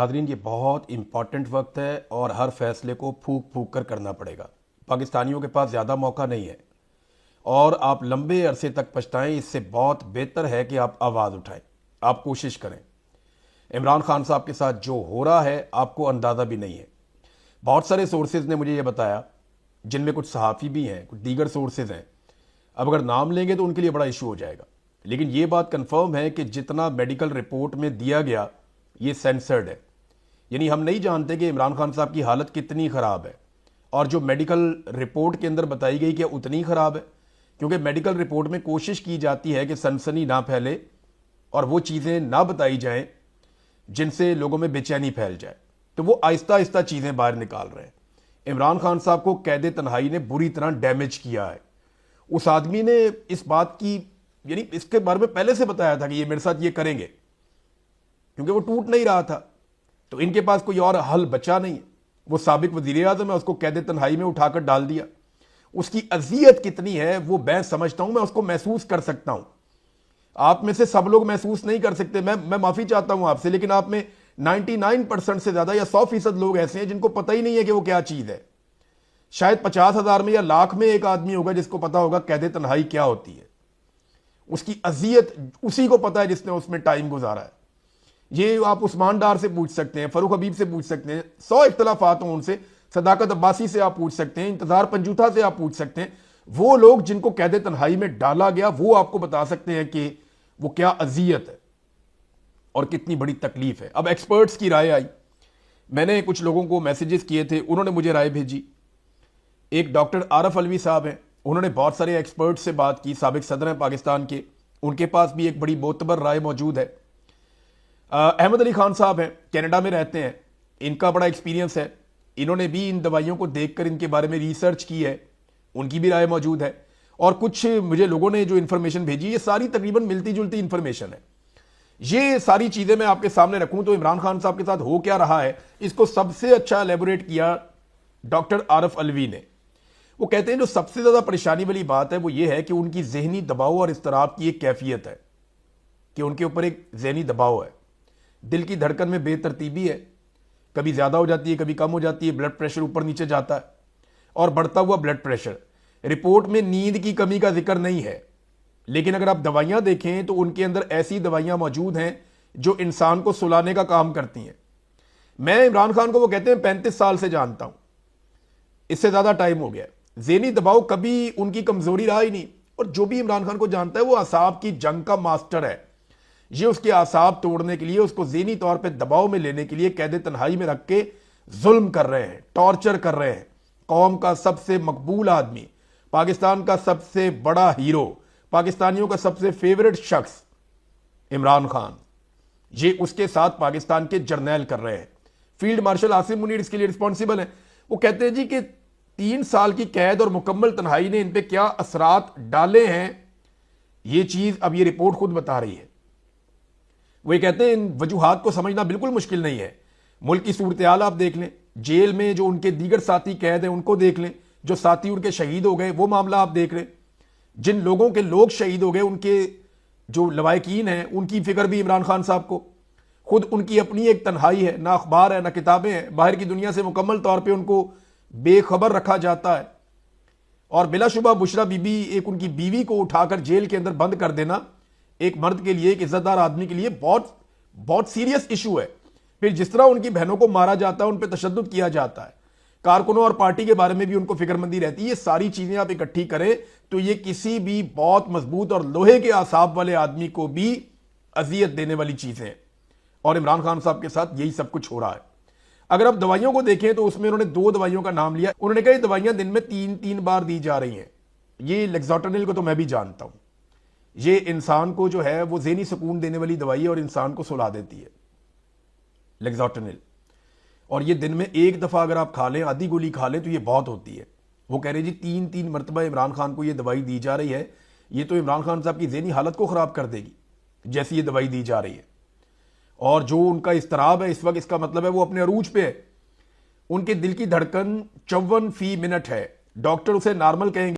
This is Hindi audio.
नाज़रीन, ये बहुत इंपॉर्टेंट वक्त है और हर फैसले को फूक फूक कर करना पड़ेगा। पाकिस्तानियों के पास ज़्यादा मौका नहीं है और आप लंबे अरसे तक पछताएं, इससे बहुत बेहतर है कि आप आवाज़ उठाएं, आप कोशिश करें। इमरान खान साहब के साथ जो हो रहा है आपको अंदाज़ा भी नहीं है। बहुत सारे सोर्सेज ने मुझे ये बताया, जिनमें कुछ सहाफ़ी भी हैं, कुछ दीगर सोर्सेज हैं। अब अगर नाम लेंगे तो उनके लिए बड़ा इशू हो जाएगा, लेकिन ये बात कंफर्म है कि जितना मेडिकल रिपोर्ट में दिया गया ये सेंसर्ड है। यानी हम नहीं जानते कि इमरान खान साहब की हालत कितनी ख़राब है, और जो मेडिकल रिपोर्ट के अंदर बताई गई कि उतनी ख़राब है, क्योंकि मेडिकल रिपोर्ट में कोशिश की जाती है कि सनसनी ना फैले और वो चीज़ें ना बताई जाएं जिनसे लोगों में बेचैनी फैल जाए। तो वो आहिस्ता आहिस्ता चीज़ें बाहर निकाल रहे हैं। इमरान खान साहब को कैद तन्हाई ने बुरी तरह डैमेज किया है। उस आदमी ने इस बात की, यानी इसके बारे में पहले से बताया था कि ये मेरे साथ ये करेंगे, क्योंकि वो टूट नहीं रहा था। तो इनके पास कोई और हल बचा नहीं। वो साबिक वजीर आज़म है, उसको कैद तन्हाई में उठाकर डाल दिया। उसकी अजियत कितनी है वो मैं समझता हूं, मैं उसको महसूस कर सकता हूं। आप में से सब लोग महसूस नहीं कर सकते, मैं माफी चाहता हूं आपसे, लेकिन आप में 99% से ज्यादा या 100% लोग ऐसे हैं जिनको पता ही नहीं है कि वो क्या चीज है। शायद 50,000 में या लाख में एक आदमी होगा जिसको पता होगा कैद तन्हाई क्या होती है। उसकी अजियत उसी को पता है जिसने उसमें टाइम गुजारा है। ये आप उस्मान डार से पूछ सकते हैं, फरूख हबीब से पूछ सकते हैं, 100 इख्तलाफात हों उनसे, सदाकत अब्बासी से आप पूछ सकते हैं, इंतजार पंजूथा से आप पूछ सकते हैं। वो लोग जिनको कैद तन्हाई में डाला गया वो आपको बता सकते हैं कि वो क्या अजियत है और कितनी बड़ी तकलीफ है। अब एक्सपर्ट्स की राय आई, मैंने कुछ लोगों को मैसेजेस किए थे, उन्होंने मुझे राय भेजी। एक डॉक्टर आरफ अलवी साहब हैं, उन्होंने बहुत सारे एक्सपर्ट्स से बात की, साबिक सदर हैं पाकिस्तान के, उनके पास भी एक बड़ी मोतबर राय मौजूद है। अहमद अली खान साहब हैं, कनाडा में रहते हैं, इनका बड़ा एक्सपीरियंस है, इन्होंने भी इन दवाइयों को देखकर इनके बारे में रिसर्च की है, उनकी भी राय मौजूद है। और कुछ मुझे लोगों ने जो इन्फॉर्मेशन भेजी, ये सारी तकरीबन मिलती जुलती इन्फॉर्मेशन है। ये सारी चीजें मैं आपके सामने रखूं तो इमरान खान साहब के साथ हो क्या रहा है, इसको सबसे अच्छा एलेबोरेट किया डॉक्टर आरफ अलवी ने। वो कहते हैं जो सबसे ज्यादा परेशानी वाली बात है वो ये है कि उनकी जहनी दबाव और इस्तराब की एक कैफियत है, कि उनके ऊपर एक जहनी दबाव है। दिल की धड़कन में बेतरतीबी है, कभी ज़्यादा हो जाती है, कभी कम हो जाती है, ब्लड प्रेशर ऊपर नीचे जाता है और बढ़ता हुआ ब्लड प्रेशर। रिपोर्ट में नींद की कमी का जिक्र नहीं है, लेकिन अगर आप दवाइयाँ देखें तो उनके अंदर ऐसी दवाइयाँ मौजूद हैं जो इंसान को सुलाने का काम करती हैं। मैं इमरान खान को, वो कहते हैं 35 साल से जानता हूँ, इससे ज़्यादा टाइम हो गया। ज़हनी दबाव कभी उनकी कमज़ोरी रहा ही नहीं, और जो भी इमरान खान को जानता है वो असाब की जंग का मास्टर है। ये उसके आसाब तोड़ने के लिए, उसको ज़हनी तौर पे दबाव में लेने के लिए कैद तन्हाई में रख के जुल्म कर रहे हैं, टॉर्चर कर रहे हैं। कौम का सबसे मकबूल आदमी, पाकिस्तान का सबसे बड़ा हीरो, पाकिस्तानियों का सबसे फेवरेट शख्स इमरान खान, ये उसके साथ पाकिस्तान के जर्नैल कर रहे हैं। फील्ड मार्शल आसिम मुनीर इसके लिए रिस्पॉन्सिबल है। वो कहते हैं जी कि 3 साल की कैद और मुकम्मल तन्हाई ने इन पे क्या असरात डाले हैं, ये चीज अब ये रिपोर्ट खुद बता रही है। वो कहते हैं इन वजूहात को समझना बिल्कुल मुश्किल नहीं है। मुल्क की सूरत हाल आप देख लें, जेल में जो उनके दीगर साथी कैद हैं उनको देख लें, जो साथी उनके शहीद हो गए वो मामला आप देख लें, जिन लोगों के लोग शहीद हो गए उनके जो लवाकिन हैं उनकी फिक्र भी इमरान खान साहब को। खुद उनकी अपनी एक तन्हाई है, ना अखबार है ना किताबें हैं, बाहर की दुनिया से मुकम्मल तौर पर उनको बेखबर रखा जाता है। और बिलाशुबा बुशरा बीबी, एक उनकी बीवी को उठाकर जेल के अंदर बंद कर देना एक मर्द के लिए, एक इज्जतदार आदमी के लिए बहुत बहुत सीरियस इशू है। फिर जिस तरह उनकी बहनों को मारा जाता है, उन पर तशद्दुद किया जाता है, कारकुनों और पार्टी के बारे में भी उनको फिक्रमंदी रहती है। ये सारी चीजें आप इकट्ठी करें तो ये किसी भी बहुत मजबूत और लोहे के आसाब वाले आदमी को भी अजियत देने वाली चीजें हैं, और इमरान खान साहब के साथ यही सब कुछ हो रहा है। अगर आप दवाइयों को देखें तो उसमें उन्होंने 2 दवाइयों का नाम लिया। उन्होंने कहा ये दवाइयां दिन में 3-3 बार दी जा रही हैं। ये लेक्सोटनिल को तो मैं भी जानता हूं, ये इंसान को जो है वो ज़हनी सुकून देने वाली दवाई है और इंसान को सुला देती है, लेक्सोटनिल। और ये दिन में 1 दफ़ा अगर आप खा लें, आधी गोली खा लें तो ये बहुत होती है। वो कह रहे जी 3-3 मरतबा इमरान खान को ये दवाई दी जा रही है, ये तो इमरान खान साहब की ज़हनी हालत को ख़राब कर देगी जैसी ये दवाई दी जा रही है। और जो उनका इस्तराब है इस वक्त, इसका मतलब है वो अपने अरूज पे है। उनके दिल की धड़कन 54 फी मिनट है, डॉक्टर उसे नॉर्मल कहेंगे।